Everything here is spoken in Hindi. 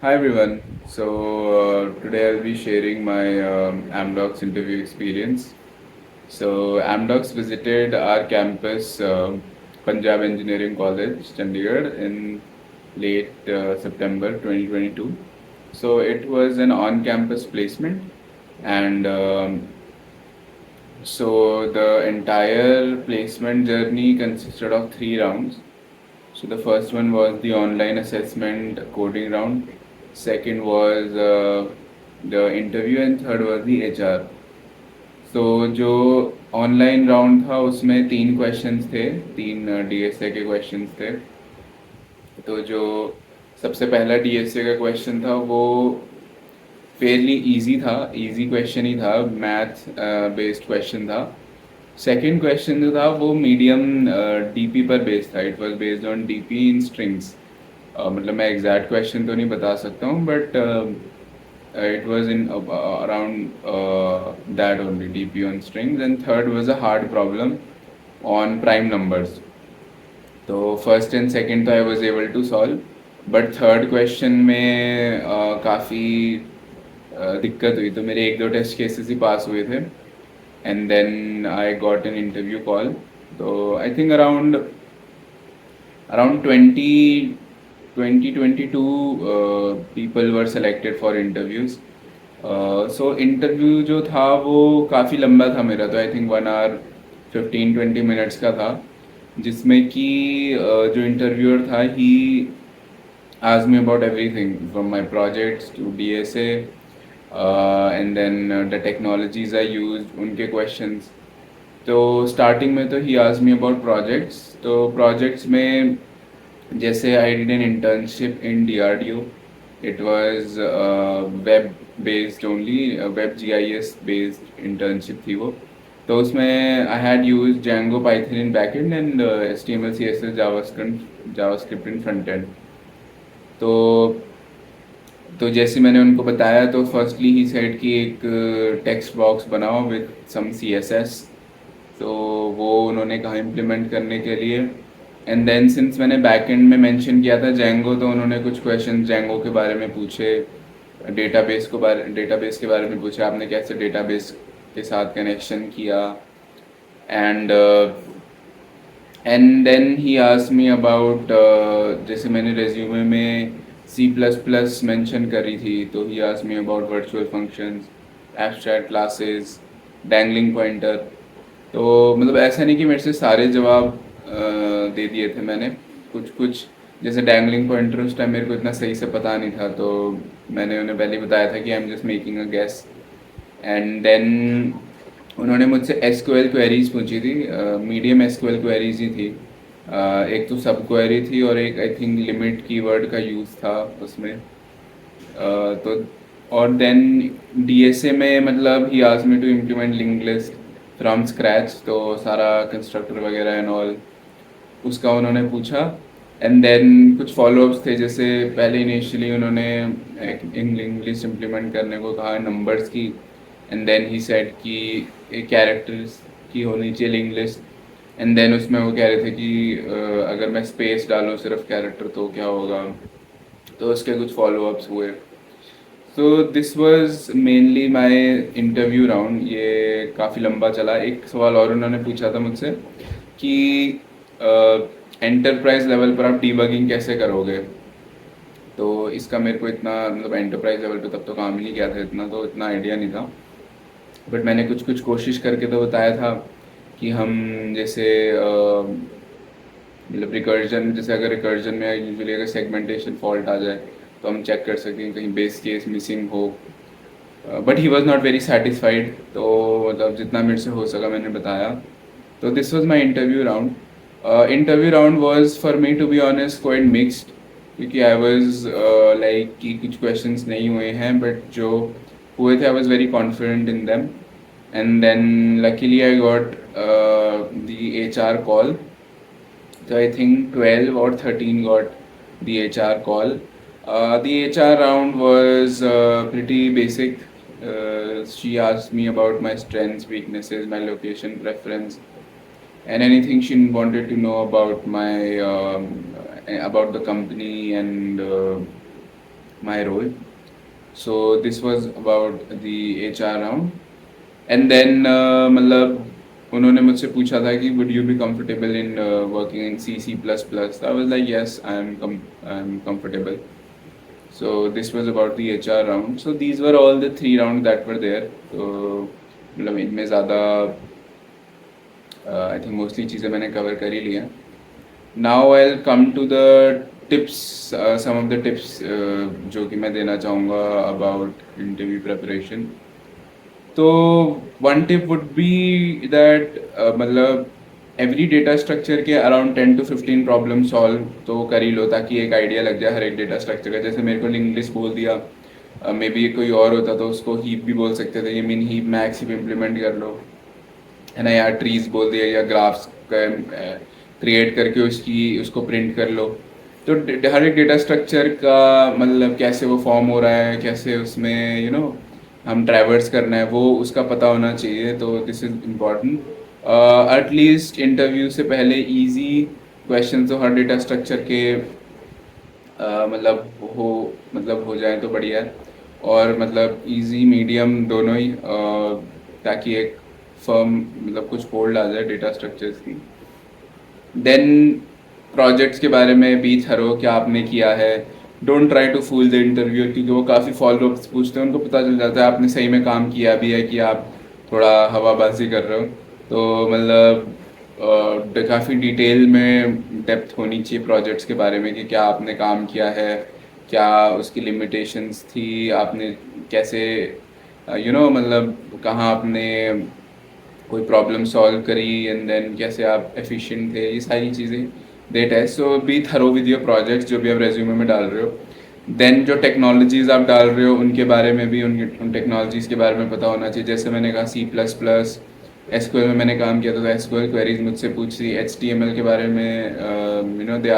Hi everyone. Today I'll be sharing my Amdocs interview experience. Amdocs visited our campus, Punjab Engineering College, Chandigarh, in late September 2022. So it was an on-campus placement, and the entire placement journey consisted of 3 rounds. So the first one was the online assessment coding round. Second was the interview, and third was the HR. So जो ऑनलाइन राउंड था उसमें 3 क्वेश्चंस थे, 3 डीएसए के क्वेश्चंस थे। तो जो सबसे पहला डीएसए का क्वेश्चन था वो फेयरली इजी था, इजी क्वेश्चन ही था, मैथ बेस्ड क्वेश्चन था। सेकंड क्वेश्चन जो था वो मीडियम डीपी पर बेस्ड था, it was based on DP in strings. मतलब मैं एग्जैक्ट क्वेश्चन तो नहीं बता सकता हूँ, but it was in around that only, DP on strings. And third was a hard problem on prime numbers. तो फर्स्ट एंड सेकंड तो I was able to solve, but third question में काफ़ी दिक्कत हुई, तो मेरे 1-2 टेस्ट केसेस ही पास हुए थे। And then I got an interview call. तो I think around around 2022 people were selected for interviews. So interview जो था वो काफ़ी लंबा था मेरा, तो आई थिंक 1 आवर 15-20 मिनट्स का था, जिसमें कि जो इंटरव्यूअर था ही asked me about everything from my projects to DSA, and then the technologies I used, उनके questions। तो स्टार्टिंग में तो ही asked me about projects। तो projects में जैसे I did an internship in DRDO, it was web based only, web GIS based internship थी वो। तो उसमें I had used Django Python in backend and HTML CSS JavaScript in front end। तो जैसे मैंने उनको बताया, तो फर्स्टली ही सेड कि एक टेक्स्ट बॉक्स बनाओ विद सम CSS। तो वो उन्होंने कहा इम्प्लीमेंट करने के लिए। एंड देन सिंस मैंने बैकएंड में मेंशन किया था जेंगो, तो उन्होंने कुछ क्वेश्चन जेंगो के बारे में पूछे, डेटाबेस के बारे में पूछे, आपने कैसे डेटाबेस के साथ कनेक्शन किया। And and then he asked me about, जैसे मैंने रेज्यूमे में C++ मेंशन करी थी, तो he asked me about virtual functions, abstract classes, dangling pointer. तो मतलब ऐसा नहीं कि मेरे से सारे जवाब दे दिए थे मैंने, कुछ कुछ जैसे डैंगलिंग पॉइंटर उस टाइम मेरे को इतना सही से पता नहीं था, तो मैंने उन्हें पहले ही बताया था कि I am just making a guess. And then उन्होंने मुझसे एसक्यूएल क्वेरीज पूछी थी, मीडियम एसक्यूएल क्वेरीज ही थी। एक तो सब क्वेरी थी और एक आई थिंक लिमिट कीवर्ड का यूज़ था उसमें। तो और देन डीएसए में मतलब he asked me to implement link list from scratch, तो सारा कंस्ट्रक्टर वगैरह एंड ऑल उसका उन्होंने पूछा। एंड देन कुछ फॉलोअप्स थे, जैसे पहले इनिशियली उन्होंने एक लिंक लिस्ट इम्प्लीमेंट करने को कहा नंबर्स की। एंड देन ही सेड कि एक कैरेक्टर्स की होनी चाहिए लिंक लिस्ट। एंड देन उसमें वो कह रहे थे कि अगर मैं स्पेस डालूँ सिर्फ कैरेक्टर तो क्या होगा। तो उसके कुछ फॉलोअप्स हुए। So this was mainly my interview round. ये काफ़ी लंबा चला। एक सवाल और उन्होंने पूछा था मुझसे कि एंटरप्राइज लेवल पर आप डीबगिंग कैसे करोगे। तो इसका मेरे को इतना मतलब एंटरप्राइज लेवल पे तब तो काम ही नहीं किया था, इतना तो इतना आइडिया नहीं था। बट मैंने कुछ कुछ कोशिश करके तो बताया था कि हम जैसे मतलब रिकर्जन, जैसे अगर रिकर्जन में यूजुअली अगर सेगमेंटेशन फॉल्ट आ जाए तो हम चेक कर सकते हैं कहीं बेस केस मिसिंग हो। But he was not very satisfied, तो मतलब जितना मेरे से हो सका मैंने बताया। तो this was my interview round. Interview round was for me to be honest quite mixed, क्योंकि आई वॉज लाइक कि कुछ क्वेश्चंस नहीं हुए हैं, बट जो हुए थे I was very confident in them. And then luckily I got the HR call. So I think 12 or 13 got the HR call. The HR round was pretty basic. She asked me about my strengths, weaknesses, my location preference, and anything she wanted to know about my about the company and my role. So this was about the HR round. And then मतलब उन्होंने मुझसे पूछा था कि would you be comfortable in working in C++. I was like yes, I am comfortable. So this was about the HR round. So these were all the 3 rounds that were there. So मतलब इनमें ज़्यादा आई थिंक मोस्टली चीज़ें मैंने कवर कर ही लिया. Now I will come to the tips, some of the tips जो कि मैं देना चाहूँगा अबाउट इंटरव्यू प्रिपरेशन. तो one tip would be that मतलब एवरी डेटा स्ट्रक्चर के अराउंड 10 to 15 प्रॉब्लम सॉल्व तो कर ही लो, ताकि एक आइडिया लग जाए हर एक डेटा स्ट्रक्चर का. जैसे मेरे को लिंक लिस्ट बोल दिया, मे बी कोई और होता तो उसको हीप भी बोल सकते थे. ये mean heap max heap implement कर लो, है ना, या ट्रीज बोल दिया, या ग्राफ्स क्रिएट करके उसको प्रिंट कर लो. तो हर एक डेटा स्ट्रक्चर का मतलब कैसे वो फॉर्म हो रहा है, कैसे उसमें हम ट्रैवर्स करना है, वो उसका पता होना चाहिए. तो this is important. At least interview से पहले इजी क्वेश्चन तो हर डेटा स्ट्रक्चर के मतलब हो जाए तो बढ़िया है. और मतलब इजी मीडियम दोनों ही, ताकि एक फर्म मतलब कुछ होल्ड आ जाए डेटा स्ट्रक्चर्स की. देन प्रोजेक्ट्स के बारे में बी थरो, क्या आपने किया है. Don't try to fool the interview, क्योंकि वो काफ़ी फॉलो अप्स पूछते हैं. उनको पता चल जाता है आपने सही में काम किया भी है कि आप थोड़ा हवाबाजी कर रहे हो. तो मतलब काफ़ी डिटेल में डेप्थ होनी चाहिए प्रोजेक्ट्स के बारे में कि क्या आपने काम किया है, क्या उसकी लिमिटेशंस थी, आपने कैसे मतलब कहाँ आपने कोई प्रॉब्लम सॉल्व करी, एंड देन कैसे आप एफिशिएंट थे, ये सारी चीज़ें they test. So be thorough with your projects जो भी आप रेज्यूमे में डाल रहे हो. देन जो टेक्नोलॉजीज़ आप डाल रहे हो उनके बारे में भी, उन टेक्नोलॉजीज़ के बारे में पता होना चाहिए. जैसे मैंने कहा C++, SQL में मैंने काम किया था, तो SQL क्वेरीज मुझसे पूछ रही. HTML के बारे में दे